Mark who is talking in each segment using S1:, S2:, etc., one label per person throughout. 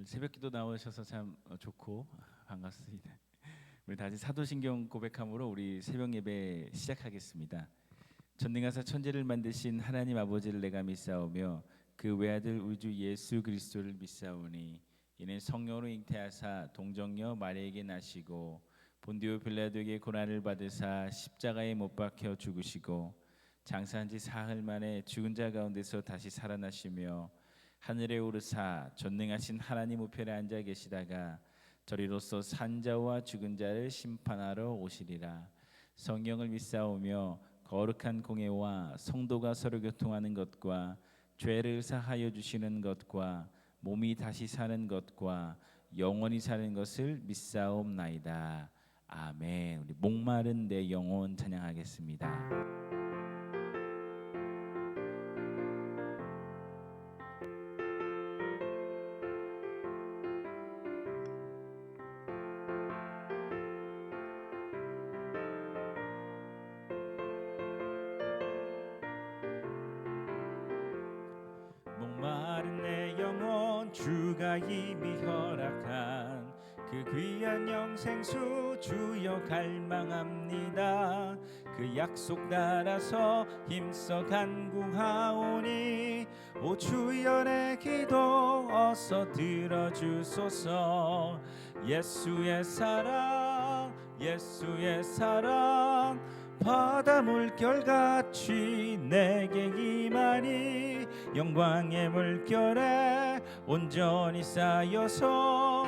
S1: 새벽기도 나오셔서 참 좋고 반갑습니다. 우리 다시 사도신경 고백함으로 우리 새벽 예배 시작하겠습니다. 전능하사 천지를 만드신 하나님 아버지를 내가 믿사오며 그 외아들 우리 주 예수 그리스도를 믿사오니 이는 성령으로 잉태하사 동정녀 마리아에게 나시고 본디오 빌라도에게 고난을 받으사 십자가에 못 박혀 죽으시고 장사한 지 사흘 만에 죽은 자 가운데서 다시 살아나시며 하늘에 오르사 전능하신 하나님 우편에 앉아 계시다가 저리로서 산자와 죽은 자를 심판하러 오시리라. 성령을 믿사오며 거룩한 공예와 성도가 서로 교통하는 것과 죄를 사하여 주시는 것과 몸이 다시 사는 것과 영원히 사는 것을 믿사옵나이다. 아멘. 우리 목마른 내 영혼 찬양하겠습니다. 목마른 내 영혼 주가 이미 허락한 그 귀한 영생수 주여 갈망합니다. 그 약속 따라서 힘써 간구하오니 오 주여 내 기도 어서 들어주소서. 예수의 사랑 예수의 사랑 바다 물결같이 내게 임하니 영광의 물결에 온전히 쌓여서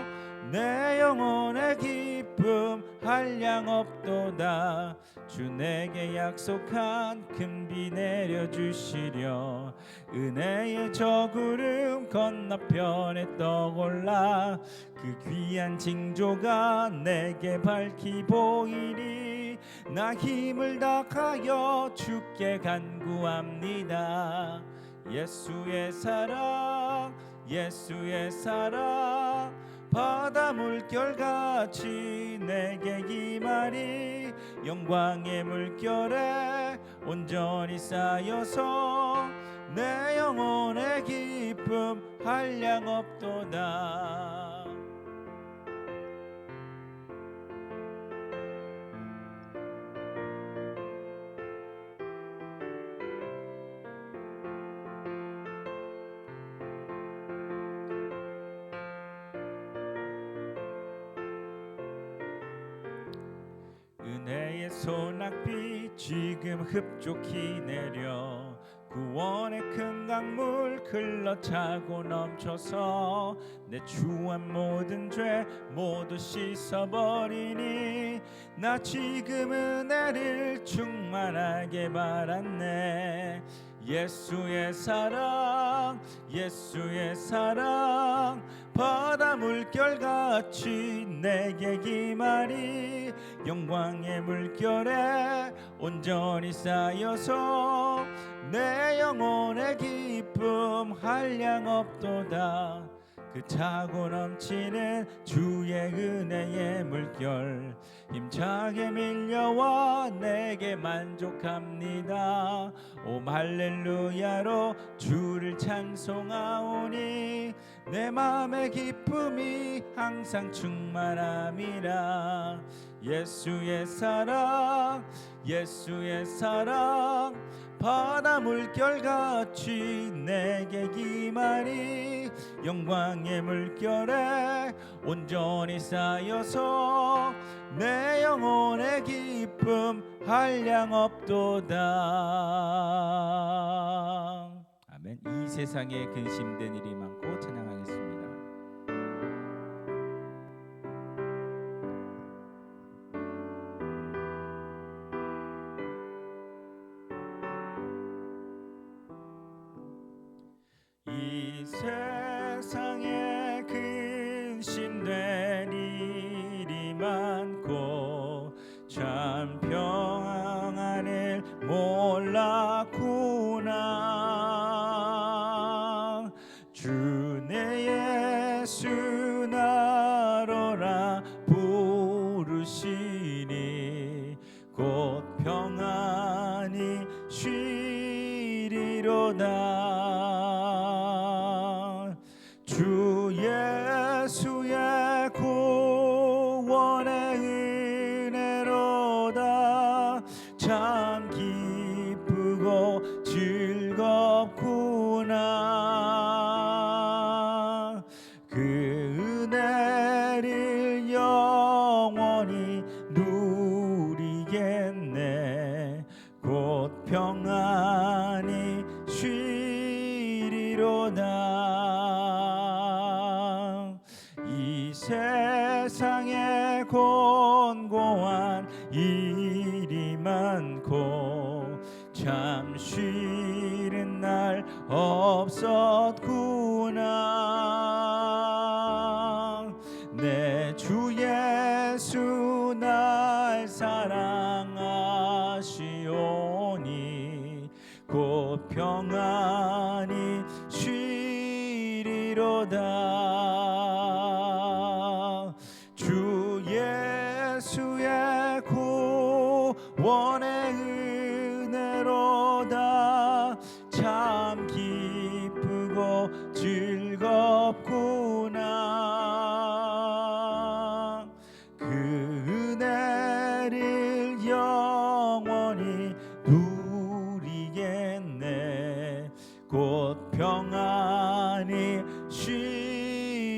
S1: 내 영혼의 기쁨 한량 없도다. 주 내게 약속한 큰 비 내려주시려 은혜의 저 구름 건너편에 떠올라 그 귀한 징조가 내게 밝히 보이니 나 힘을 다하여 주께 간구합니다. 예수의 사랑 예수의 사랑 바다 물결같이 내게 임하니 영광의 물결에 온전히 쌓여서 내 영혼의 기쁨 한량 없도다. 은혜의 소낙비 지금 흡족히 내려 구원의 큰 강물 흘러차고 넘쳐서 내 추한 모든 죄 모두 씻어버리니 나 지금 은혜를 충만하게 받았네. 예수의 사랑 예수의 사랑 바다 물결같이 내게 임하니 영광의 물결에 온전히 쌓여서 내 영혼의 기쁨 한량 없도다. 그 차고 넘치는 주의 은혜의 물결 힘차게 밀려와 내게 만족합니다. 오 할렐루야로 주를 찬송하오니 내 맘의 기쁨이 항상 충만함이라. 예수의 사랑 예수의 사랑 바다 물결같이 내게 임하니 영광의 물결에 온전히 쌓여서 내 영혼의 기쁨 한량 없도다. 아멘. 이 세상에 근심된 일이 많고 찬양하겠습니다. 이 세상에 근심된 일이 많고 참 평안을 몰랐구나. 주 내 예수 나로라 부르시니 곧 평안히 쉬리로다. 주의 참 기쁘고 즐겁구나. 그 은혜를 영원히 누리겠네. 곧 평안히 쉬리로다. 이 세상에 곤고한 일이 많고 참 쉬는 날 없었구나. 내 주 예수 날 사랑하시오니 곧 평안히 쉬리로다. 주 예수의 구원의 은혜로다. 참 기쁘고 즐겁구나. 그 은혜를 영원히 누리겠네. 곧 평안히 쉬리로다.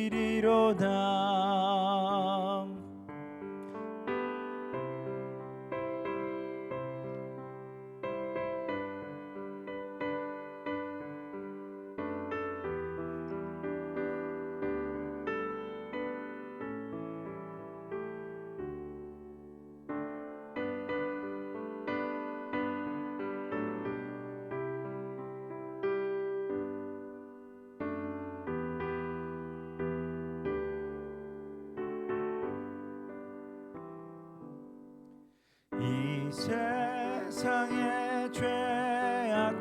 S1: 이 세상에 죄악된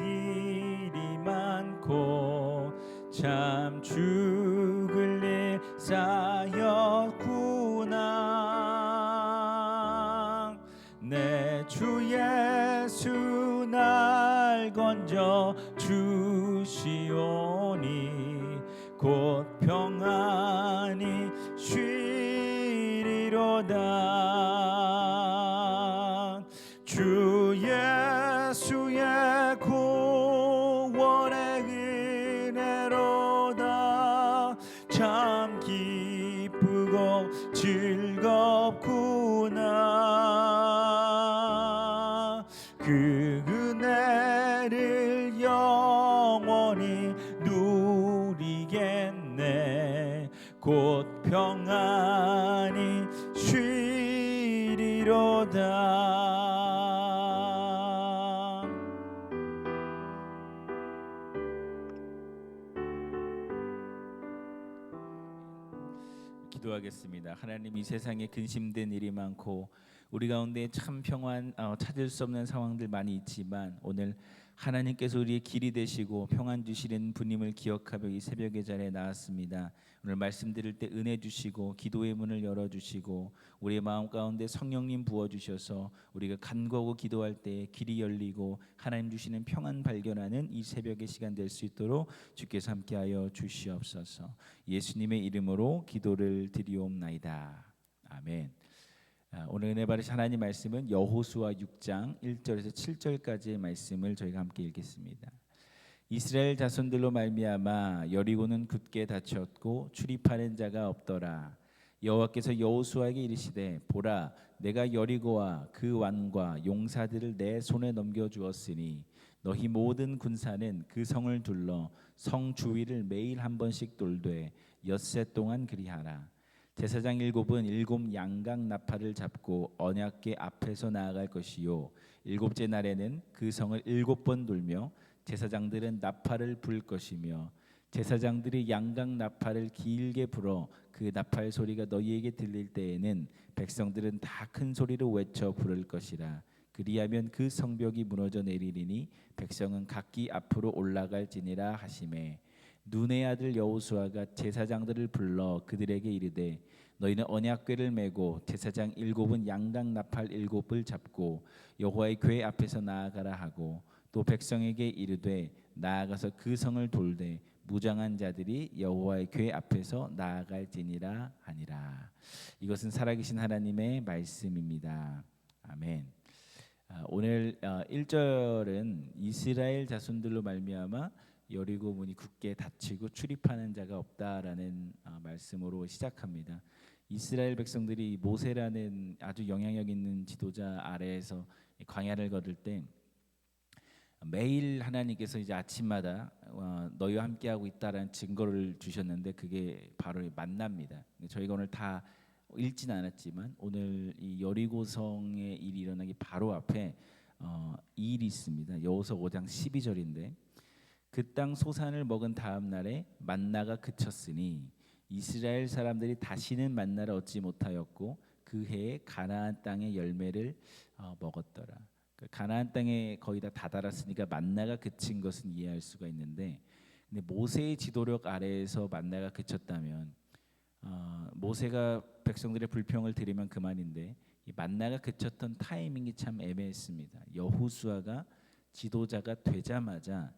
S1: 일이 많고 참 죽을 일 쌓였구나. 내 주 예수 날 건져 주시오니 곧 평안히 쉬리로다. 주 예수의 구원의 은혜로다. 참 기쁘고 즐겁구나. 그 은혜를 영원히 누리겠네. 곧 평안히 쉬리로다. 기도하겠습니다. 하나님, 이 세상에 근심된 일이 많고 우리 가운데 참 평안 찾을 수 없는 상황들 많이 있지만 오늘 하나님께서 우리의 길이 되시고 평안 주시는 분임을 기억하며 이 새벽의 자리에 나왔습니다. 오늘 말씀 드릴 때 은혜 주시고 기도의 문을 열어주시고 우리의 마음 가운데 성령님 부어주셔서 우리가 간구하고 기도할 때 길이 열리고 하나님 주시는 평안 발견하는 이 새벽의 시간 될 수 있도록 주께서 함께하여 주시옵소서. 예수님의 이름으로 기도를 드리옵나이다. 아멘. 오늘 은혜 받으신 하나님 말씀은 여호수아 6장 1절에서 7절까지의 말씀을 저희가 함께 읽겠습니다. 이스라엘 자손들로 말미암아 여리고는 굳게 닫혔고 출입하는 자가 없더라. 여호와께서 여호수아에게 이르시되 보라, 내가 여리고와 그 왕과 용사들을 내 손에 넘겨주었으니 너희 모든 군사는 그 성을 둘러 성 주위를 매일 한 번씩 돌되 엿새 동안 그리하라. 제사장 7은 7 양각 나팔을 잡고 언약궤 앞에서 나아갈 것이요 7째 날에는 그 성을 7번 돌며 제사장들은 나팔을 불 것이며 제사장들이 양각 나팔을 길게 불어 그 나팔 소리가 너희에게 들릴 때에는 백성들은 다 큰 소리로 외쳐 부를 것이라. 그리하면 그 성벽이 무너져 내리리니 백성은 각기 앞으로 올라갈지니라 하시매, 눈의 아들 여호수아가 제사장들을 불러 그들에게 이르되 너희는 언약궤를 메고 제사장 7은 양각 나팔 7을 잡고 여호와의 궤 앞에서 나아가라 하고 또 백성에게 이르되 나아가서 그 성을 돌되 무장한 자들이 여호와의 궤 앞에서 나아갈지니라 하니라. 이것은 살아계신 하나님의 말씀입니다. 아멘. 오늘 1절은 이스라엘 자손들로 말미암아 여리고 문이 굳게 닫히고 출입하는 자가 없다라는 말씀으로 시작합니다. 이스라엘 백성들이 모세라는 아주 영향력 있는 지도자 아래에서 광야를 걸을 때 매일 하나님께서 이제 아침마다 너희와 함께하고 있다라는 증거를 주셨는데 그게 바로 만납니다. 저희가 오늘 다 읽지는 않았지만 오늘 이 여리고성의 일이 일어나기 바로 앞에 이 일이 있습니다. 여호수아 5장 12절인데 그 땅 소산을 먹은 다음 날에 만나가 그쳤으니 이스라엘 사람들이 다시는 만나를 얻지 못하였고 그 해에 가나안 땅의 열매를 먹었더라. 가나안 땅에 거의 다 다다랐으니까 만나가 그친 것은 이해할 수가 있는데, 근데 모세의 지도력 아래에서 만나가 그쳤다면 모세가 백성들의 불평을 들으면 그만인데 이 만나가 그쳤던 타이밍이 참 애매했습니다. 여호수아가 지도자가 되자마자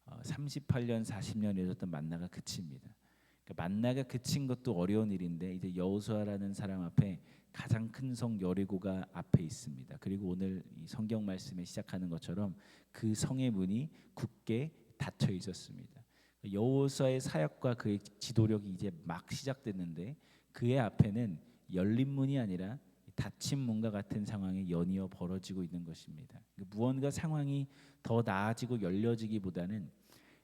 S1: 38년 40년 이어졌던 만나가 그칩니다. 그러니까 만나가 그친 것도 어려운 일인데 이제 여호수아라는 사람 앞에 가장 큰 성 여리고가 앞에 있습니다. 그리고 오늘 이 성경 말씀에 시작하는 것처럼 그 성의 문이 굳게 닫혀 있었습니다. 여호수아의 사역과 그의 지도력이 이제 막 시작됐는데 그의 앞에는 열린 문이 아니라 닫힌 문과 같은 상황이 연이어 벌어지고 있는 것입니다. 무언가 상황이 더 나아지고 열려지기보다는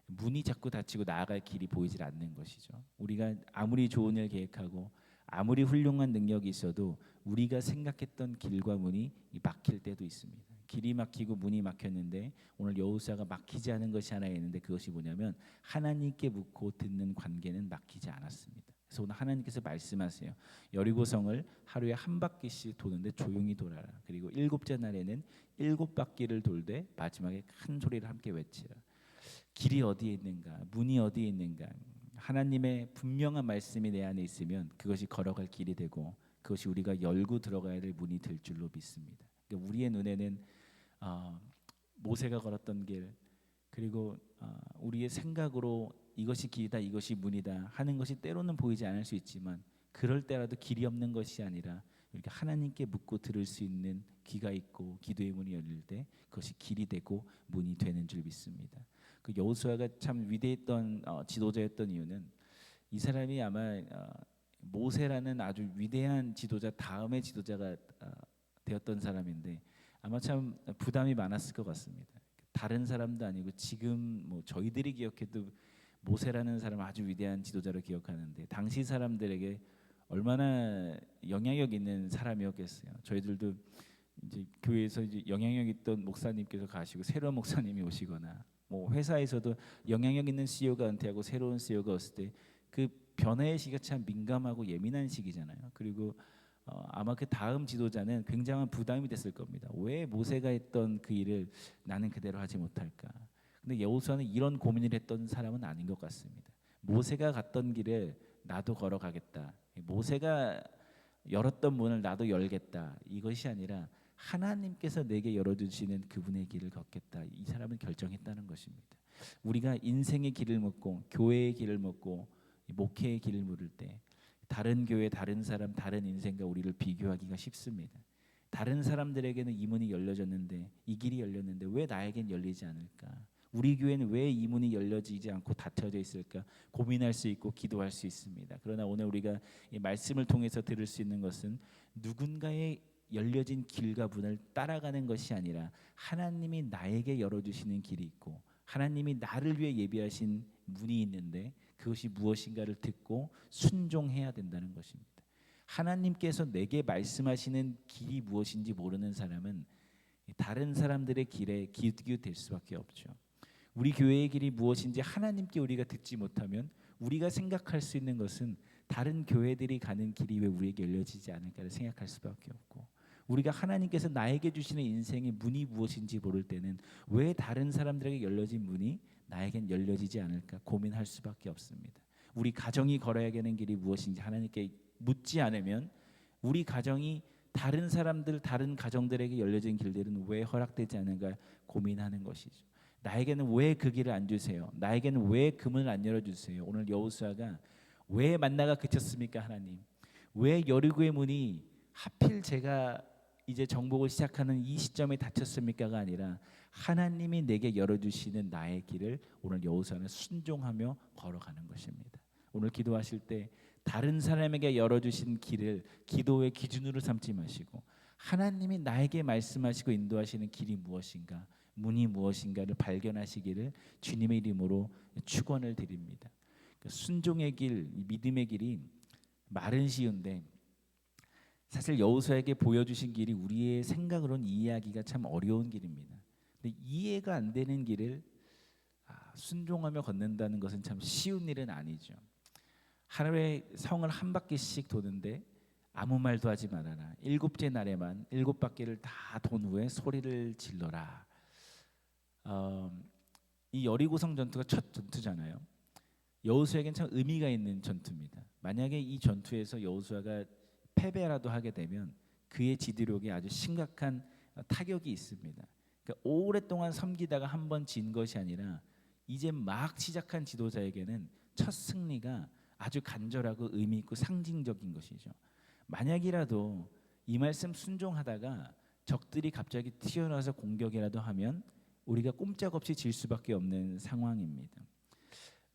S1: 문이 자꾸 닫히고 나아갈 길이 보이질 않는 것이죠. 우리가 아무리 좋은 일 계획하고 아무리 훌륭한 능력이 있어도 우리가 생각했던 길과 문이 막힐 때도 있습니다. 길이 막히고 문이 막혔는데 오늘 여호수아가 막히지 않은 것이 하나 있는데 그것이 뭐냐면 하나님께 묻고 듣는 관계는 막히지 않았습니다. 그래서 오늘 하나님께서 말씀하세요. 여리고성을 하루에 한 바퀴씩 도는데 조용히 돌아라. 그리고 7째 날에는 7바퀴를 돌되 마지막에 큰 소리를 함께 외치라. 길이 어디에 있는가? 문이 어디에 있는가? 하나님의 분명한 말씀이 내 안에 있으면 그것이 걸어갈 길이 되고 그것이 우리가 열고 들어가야 될 문이 될 줄로 믿습니다. 그러니까 우리의 눈에는 모세가 걸었던 길 그리고 우리의 생각으로 이것이 길이다 이것이 문이다 하는 것이 때로는 보이지 않을 수 있지만 그럴 때라도 길이 없는 것이 아니라 이렇게 하나님께 묻고 들을 수 있는 귀가 있고 기도의 문이 열릴 때 그것이 길이 되고 문이 되는 줄 믿습니다. 그 여호수아가 참 위대했던 지도자였던 이유는 이 사람이 아마 모세라는 아주 위대한 지도자 다음의 지도자가 되었던 사람인데 아마 참 부담이 많았을 것 같습니다. 다른 사람도 아니고 지금 뭐 저희들이 기억해도 모세라는 사람 아주 위대한 지도자로 기억하는데 당시 사람들에게 얼마나 영향력 있는 사람이었겠어요. 저희들도 이제 교회에서 이제 영향력 있던 목사님께서 가시고 새로운 목사님이 오시거나 뭐 회사에서도 영향력 있는 CEO가 은퇴하고 새로운 CEO가 왔을 때 그 변화의 시기가 참 민감하고 예민한 시기잖아요. 그리고 아마 그 다음 지도자는 굉장한 부담이 됐을 겁니다. 왜 모세가 했던 그 일을 나는 그대로 하지 못할까? 근데 여호수아는 이런 고민을 했던 사람은 아닌 것 같습니다. 모세가 갔던 길을 나도 걸어가겠다. 모세가 열었던 문을 나도 열겠다. 이것이 아니라 하나님께서 내게 열어주시는 그분의 길을 걷겠다. 이 사람은 결정했다는 것입니다. 우리가 인생의 길을 묻고 교회의 길을 묻고 목회의 길을 물을 때 다른 교회, 다른 사람, 다른 인생과 우리를 비교하기가 쉽습니다. 다른 사람들에게는 이 문이 열려졌는데 이 길이 열렸는데 왜 나에겐 열리지 않을까? 우리 교회는 왜 이 문이 열려지지 않고 닫혀져 있을까? 고민할 수 있고 기도할 수 있습니다. 그러나 오늘 우리가 이 말씀을 통해서 들을 수 있는 것은 누군가의 열려진 길과 문을 따라가는 것이 아니라 하나님이 나에게 열어주시는 길이 있고 하나님이 나를 위해 예비하신 문이 있는데 그것이 무엇인가를 듣고 순종해야 된다는 것입니다. 하나님께서 내게 말씀하시는 길이 무엇인지 모르는 사람은 다른 사람들의 길에 기웃기웃될 수밖에 없죠. 우리 교회의 길이 무엇인지 하나님께 우리가 듣지 못하면 우리가 생각할 수 있는 것은 다른 교회들이 가는 길이 왜 우리에게 열려지지 않을까를 생각할 수밖에 없고 우리가 하나님께서 나에게 주시는 인생의 문이 무엇인지 모를 때는 왜 다른 사람들에게 열려진 문이 나에겐 열려지지 않을까 고민할 수밖에 없습니다. 우리 가정이 걸어야 하는 길이 무엇인지 하나님께 묻지 않으면 우리 가정이 다른 사람들, 다른 가정들에게 열려진 길들은 왜 허락되지 않은가 고민하는 것이죠. 나에게는 왜 그 길을 안 주세요? 나에게는 왜 그 문을 안 열어주세요? 오늘 여호수아가 왜 만나가 그쳤습니까? 하나님 왜 여리고의 문이 하필 제가 이제 정복을 시작하는 이 시점에 다쳤습니까가 아니라 하나님이 내게 열어주시는 나의 길을 오늘 여호수아는 순종하며 걸어가는 것입니다. 오늘 기도하실 때 다른 사람에게 열어주신 길을 기도의 기준으로 삼지 마시고 하나님이 나에게 말씀하시고 인도하시는 길이 무엇인가, 문이 무엇인가를 발견하시기를 주님의 이름으로 축원을 드립니다. 순종의 길, 믿음의 길이 말은 쉬운데 사실 여호수아에게 보여주신 길이 우리의 생각으로는 이해하기가 참 어려운 길입니다. 근데 이해가 안 되는 길을 순종하며 걷는다는 것은 참 쉬운 일은 아니죠. 하루에 성을 한 바퀴씩 도는데 아무 말도 하지 말아라. 7째 날에만 7바퀴를 다 돈 후에 소리를 질러라. 이 여리고성 전투가 첫 전투잖아요. 여호수아에겐 참 의미가 있는 전투입니다. 만약에 이 전투에서 여호수아가 패배라도 하게 되면 그의 지도력에 아주 심각한 타격이 있습니다. 그러니까 오랫동안 섬기다가 한 번 진 것이 아니라 이제 막 시작한 지도자에게는 첫 승리가 아주 간절하고 의미 있고 상징적인 것이죠. 만약이라도 이 말씀 순종하다가 적들이 갑자기 튀어나와서 공격이라도 하면 우리가 꼼짝없이 질 수밖에 없는 상황입니다.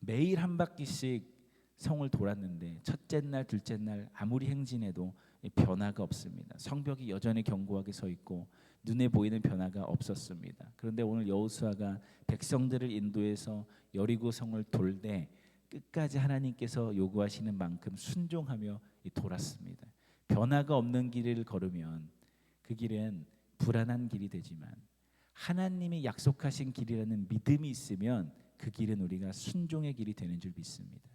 S1: 매일 한 바퀴씩 성을 돌았는데 첫째 날, 둘째 날 아무리 행진해도 변화가 없습니다. 성벽이 여전히 견고하게 서 있고 눈에 보이는 변화가 없었습니다. 그런데 오늘 여호수아가 백성들을 인도해서 여리고 성을 돌되 끝까지 하나님께서 요구하시는 만큼 순종하며 돌았습니다. 변화가 없는 길을 걸으면 그 길은 불안한 길이 되지만 하나님이 약속하신 길이라는 믿음이 있으면 그 길은 우리가 순종의 길이 되는 줄 믿습니다.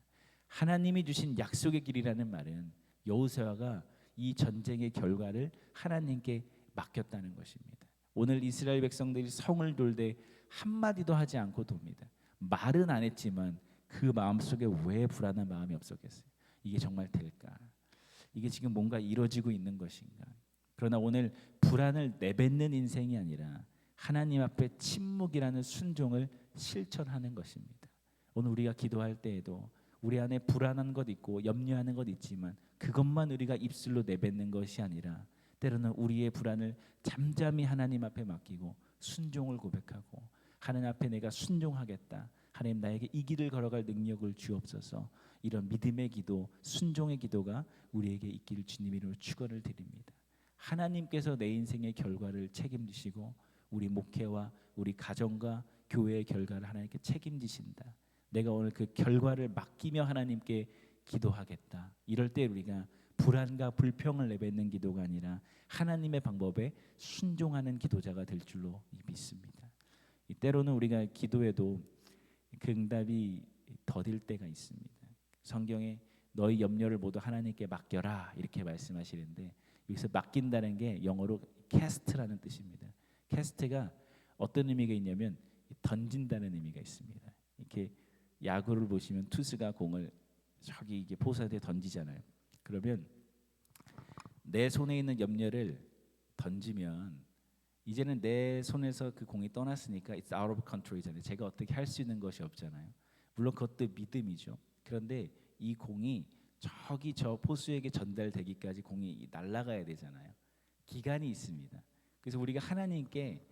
S1: 하나님이 주신 약속의 길이라는 말은 여호수아가 이 전쟁의 결과를 하나님께 맡겼다는 것입니다. 오늘 이스라엘 백성들이 성을 돌되 한마디도 하지 않고 돕니다. 말은 안 했지만 그 마음속에 왜 불안한 마음이 없었겠어요? 이게 정말 될까? 이게 지금 뭔가 이루어지고 있는 것인가? 그러나 오늘 불안을 내뱉는 인생이 아니라 하나님 앞에 침묵이라는 순종을 실천하는 것입니다. 오늘 우리가 기도할 때에도 우리 안에 불안한 것 있고 염려하는 것 있지만 그것만 우리가 입술로 내뱉는 것이 아니라 때로는 우리의 불안을 잠잠히 하나님 앞에 맡기고 순종을 고백하고 하나님 앞에 내가 순종하겠다. 하나님 나에게 이 길을 걸어갈 능력을 주옵소서. 이런 믿음의 기도, 순종의 기도가 우리에게 있기를 주님 이름으로 축원을 드립니다. 하나님께서 내 인생의 결과를 책임지시고 우리 목회와 우리 가정과 교회의 결과를 하나님께 책임지신다. 내가 오늘 그 결과를 맡기며 하나님께 기도하겠다. 이럴 때 우리가 불안과 불평을 내뱉는 기도가 아니라 하나님의 방법에 순종하는 기도자가 될 줄로 믿습니다. 때로는 우리가 기도해도 그 응답이 더딜 때가 있습니다. 성경에 너희 염려를 모두 하나님께 맡겨라 이렇게 말씀하시는데 여기서 맡긴다는 게 영어로 캐스트라는 뜻입니다. 캐스트가 어떤 의미가 있냐면 던진다는 의미가 있습니다. 이렇게 야구를 보시면 투수가 공을 저기 이게 포수한테 던지잖아요. 그러면 내 손에 있는 염려를 던지면 이제는 내 손에서 그 공이 떠났으니까 it's out of control이잖아요. 제가 어떻게 할 수 있는 것이 없잖아요. 물론 그것도 믿음이죠. 그런데 이 공이 저기 저 포수에게 전달되기까지 공이 날아가야 되잖아요. 기간이 있습니다. 그래서 우리가 하나님께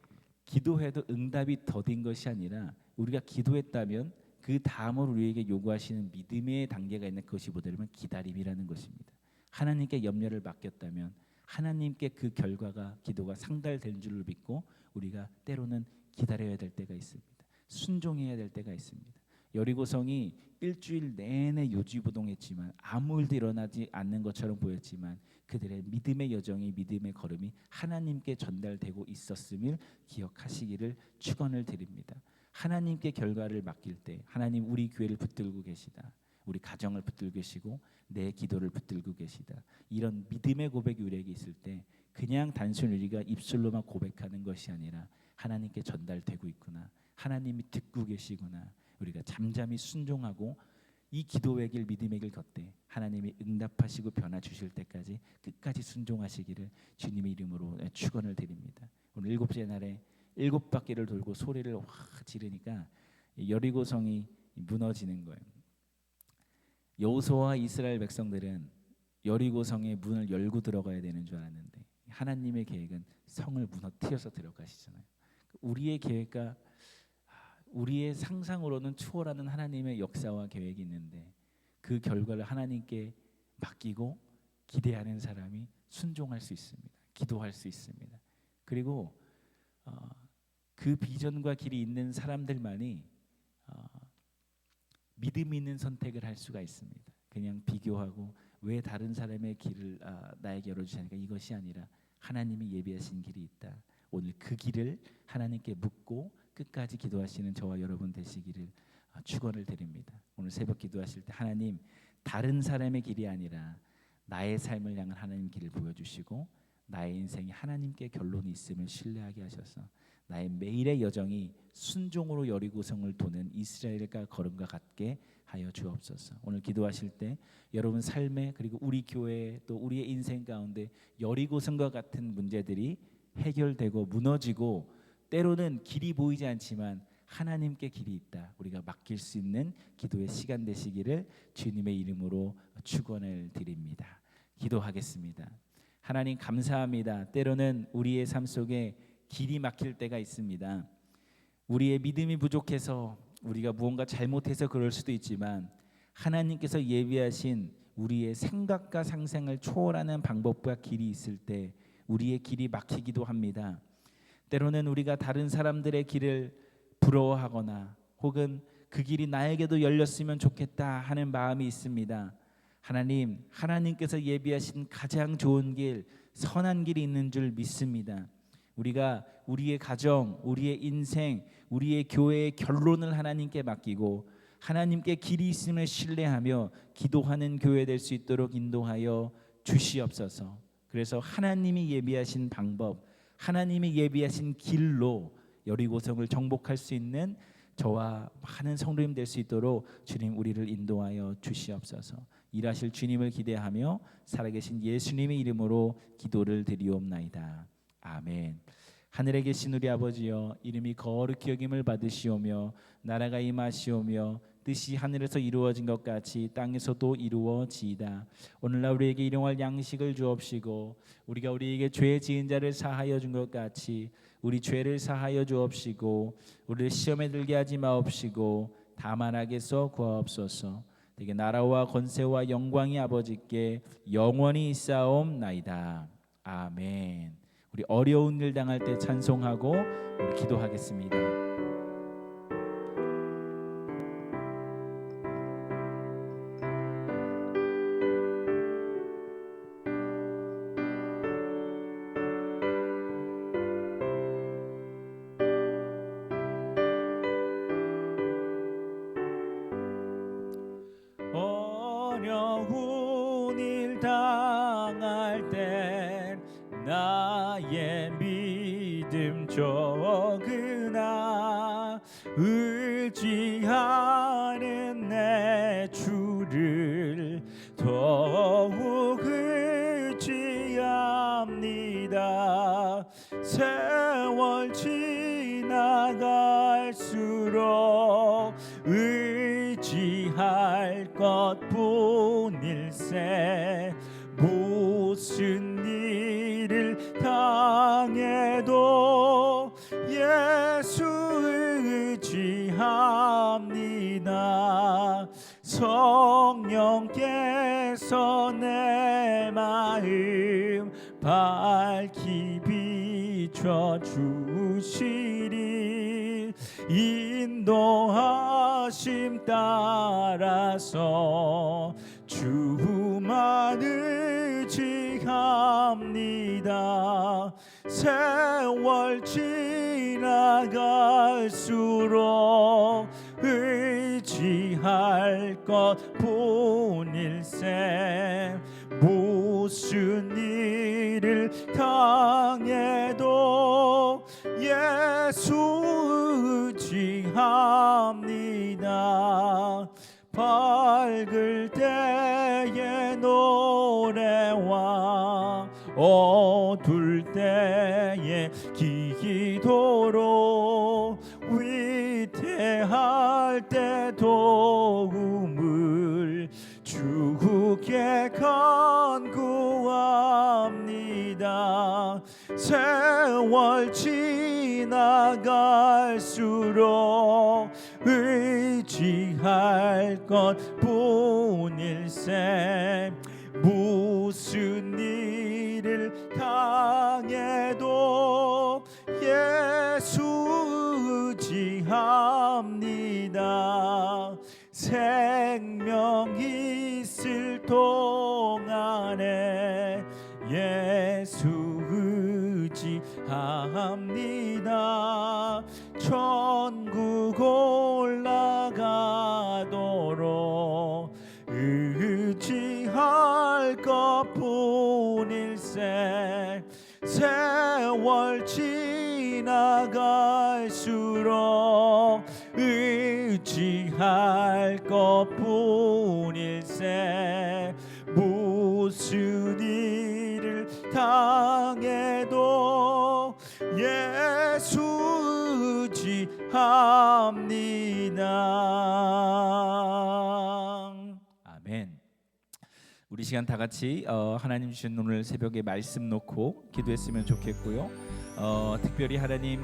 S1: 기도해도 응답이 더딘 것이 아니라 우리가 기도했다면 그 다음으로 우리에게 요구하시는 믿음의 단계가 있는 것이 뭐냐면 기다림이라는 것입니다. 하나님께 염려를 맡겼다면 하나님께 그 결과가 기도가 상달된 줄을 믿고 우리가 때로는 기다려야 될 때가 있습니다. 순종해야 될 때가 있습니다. 여리고성이 일주일 내내 요지부동했지만 아무 일도 일어나지 않는 것처럼 보였지만 그들의 믿음의 여정이 믿음의 걸음이 하나님께 전달되고 있었음을 기억하시기를 축원을 드립니다. 하나님께 결과를 맡길 때 하나님 우리 교회를 붙들고 계시다. 우리 가정을 붙들고 계시고 내 기도를 붙들고 계시다. 이런 믿음의 고백이 우리에게 있을 때 그냥 단순히 우리가 입술로만 고백하는 것이 아니라 하나님께 전달되고 있구나. 하나님이 듣고 계시구나. 우리가 잠잠히 순종하고 이 기도의 길 믿음의 길 걷되 하나님이 응답하시고 변화 주실 때까지 끝까지 순종하시기를 주님의 이름으로 축원을 드립니다. 오늘 7째 날에 7바퀴를 돌고 소리를 확 지르니까 여리고성이 무너지는 거예요. 여호수아와 이스라엘 백성들은 여리고성의 문을 열고 들어가야 되는 줄 알았는데 하나님의 계획은 성을 무너뜨려서 들어가시잖아요. 우리의 계획과 우리의 상상으로는 추월하는 하나님의 역사와 계획이 있는데 그 결과를 하나님께 맡기고 기대하는 사람이 순종할 수 있습니다. 기도할 수 있습니다. 그리고 그 비전과 길이 있는 사람들만이 믿음 있는 선택을 할 수가 있습니다. 그냥 비교하고 왜 다른 사람의 길을 나에게 열어주시니까 이것이 아니라 하나님이 예비하신 길이 있다. 오늘 그 길을 하나님께 묻고 끝까지 기도하시는 저와 여러분 되시기를 축원을 드립니다. 오늘 새벽 기도하실 때 하나님 다른 사람의 길이 아니라 나의 삶을 향한 하나님 길을 보여주시고 나의 인생이 하나님께 결론이 있음을 신뢰하게 하셔서 나의 매일의 여정이 순종으로 여리고성을 도는 이스라엘과 걸음과 같게 하여 주옵소서. 오늘 기도하실 때 여러분 삶에 그리고 우리 교회 또 우리의 인생 가운데 여리고성과 같은 문제들이 해결되고 무너지고 때로는 길이 보이지 않지만 하나님께 길이 있다. 우리가 맡길 수 있는 기도의 시간 되시기를 주님의 이름으로 축원을 드립니다. 기도하겠습니다. 하나님 감사합니다. 때로는 우리의 삶 속에 길이 막힐 때가 있습니다. 우리의 믿음이 부족해서 우리가 무언가 잘못해서 그럴 수도 있지만 하나님께서 예비하신 우리의 생각과 상상을 초월하는 방법과 길이 있을 때 우리의 길이 막히기도 합니다. 때로는 우리가 다른 사람들의 길을 부러워하거나 혹은 그 길이 나에게도 열렸으면 좋겠다 하는 마음이 있습니다. 하나님, 하나님께서 예비하신 가장 좋은 길, 선한 길이 있는 줄 믿습니다. 우리가 우리의 가정, 우리의 인생, 우리의 교회의 결론을 하나님께 맡기고 하나님께 길이 있음을 신뢰하며 기도하는 교회 될 수 있도록 인도하여 주시옵소서. 그래서 하나님이 예비하신 방법, 하나님이 예비하신 길로 여리고성을 정복할 수 있는 저와 많은 성도님 될 수 있도록 주님 우리를 인도하여 주시옵소서. 일하실 주님을 기대하며 살아계신 예수님의 이름으로 기도를 드리옵나이다. 아멘. 하늘에 계신 우리 아버지여, 이름이 거룩히 여김을 받으시오며 나라가 임하시오며 뜻이 하늘에서 이루어진 것 같이 땅에서도 이루어지이다. 오늘날 우리에게 일용할 양식을 주옵시고 우리가 우리에게 죄 지은 자를 사하여 준 것 같이 우리 죄를 사하여 주옵시고 우리를 시험에 들게 하지 마옵시고 다만 악에서 구하옵소서. 되게 나라와 권세와 영광이 아버지께 영원히 있사옵나이다. 아멘. 우리 어려운 일 당할 때 찬송하고 우리 기도하겠습니다. 어려운 일 당할 땐 나의 믿음 적으나 의지하는 내 주를 더욱 의지합니다. 세월 지나갈수록 의지할 것뿐일세. 무슨 일을 당해도 예수 의지합니다. 성령께서 내 마음 밝히 비춰주시리. 인도하심 따라서 주만 의지합니다. 세월 지나갈수록 의지할 것뿐일세. 무슨 일을 당해도 예수 의지합니다. 밝을 때의 노래와 어둘 때의 기도로 위태할 때 도움을 주께 간구합니다. 합니다. 세월 지나갈수록 의지할 것뿐일세. 무슨 일을 당해도 예수 의지합니다. 생명 있을 동안에 예수 의지합니다. 천국 올라가도록 의지할 것뿐일세. 세월 지나갈수록 의지할 것뿐일세. 무슨 일을 당해도 예수 의지합니다. 아멘. 우리 시간 다 같이 하나님 주신 오늘 새벽에 말씀 놓고 기도했으면 좋겠고요. 특별히 하나님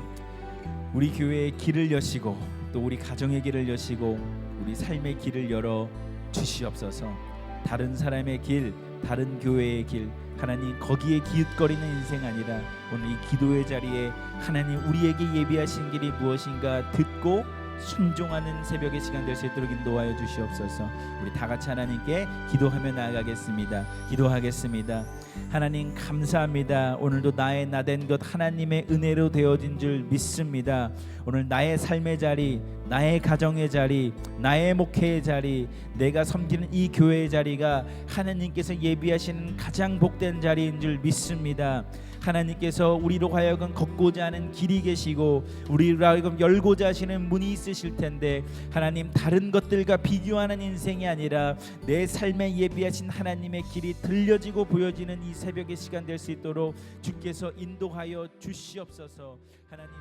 S1: 우리 교회의 길을 여시고 또 우리 가정의 길을 여시고 우리 삶의 길을 열어 주시옵소서. 다른 사람의 길, 다른 교회의 길, 하나님 거기에 기웃거리는 인생 아니라 오늘 이 기도의 자리에 하나님 우리에게 예비하신 길이 무엇인가 듣고 순종하는 새벽의 시간 될 수 있도록 인도하여 주시옵소서. 우리 다 같이 하나님께 기도하며 나아가겠습니다. 기도하겠습니다. 하나님 감사합니다. 오늘도 나의 나된 것 하나님의 은혜로 되어진 줄 믿습니다. 오늘 나의 삶의 자리, 나의 가정의 자리, 나의 목회의 자리, 내가 섬기는 이 교회의 자리가 하나님께서 예비하시는 가장 복된 자리인 줄 믿습니다. 하나님께서 우리로 하여금 걷고자 하는 길이 계시고 우리로 하여금 열고자 하시는 문이 있으실 텐데 하나님 다른 것들과 비교하는 인생이 아니라 내 삶에 예비하신 하나님의 길이 들려지고 보여지는 이 새벽의 시간 될 수 있도록 주께서 인도하여 주시옵소서. 하나님